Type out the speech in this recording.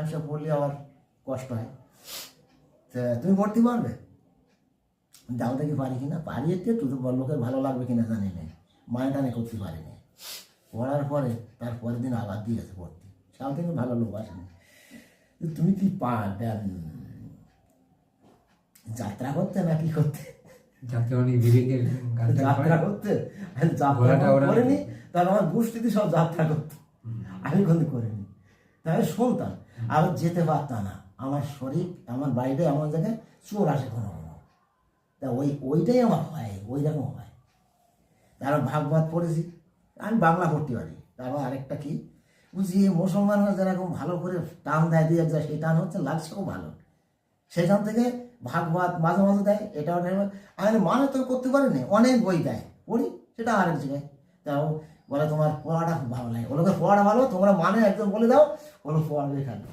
সে পড়লে আবার কষ্ট হয়। তা তুমি পড়তে পারবে? যাও দেখি পারি কিনা। পারিয়েতে তো লোকের ভালো লাগবে কিনা জানি না, মানে টানে করতে পারিনি। পড়ার পরে তার পরের দিন আবার দিয়েছে পড়তে, সাল থেকে ভালো লোক আসেনি। তুমি কি যাত্রা করতে না কি করতে? যাত্রা করতে করিনি, তার আমার গোষ্ঠীতে সব যাত্রা করতো, আমি কিন্তু করিনি। তাই শুনতাম আর যেতে পারতাম না। আমার শরীর, আমার বাড়িতে এমন জায়গায় চোর আসে কোনো কোনো, তা ওইটাই আমার হয়, ওই রকম হয়। তারপর ভাগবত পড়েছি, আমি বাংলা পড়তে পারি। তারপর আরেকটা কি বুঝি, মুসলমানরা যেরকম ভালো করে টান দেয় দিয়ে যায়, সেই টান হচ্ছে লাগছেও ভালো, সেখান থেকে ভাগবত মাঝে মাঝে দেয়। এটা আমি মানে তো করতে পারিনি, অনেক বই দেয় পড়ি, সেটা আরেক জায়গায়। তাও বলে তোমার পড়াটা খুব ভালো লাগে, ওগুলোকে পড়াটা ভালো, তোমরা মানে একদম বলে দাও, ওগুলো পড়াবে খালি।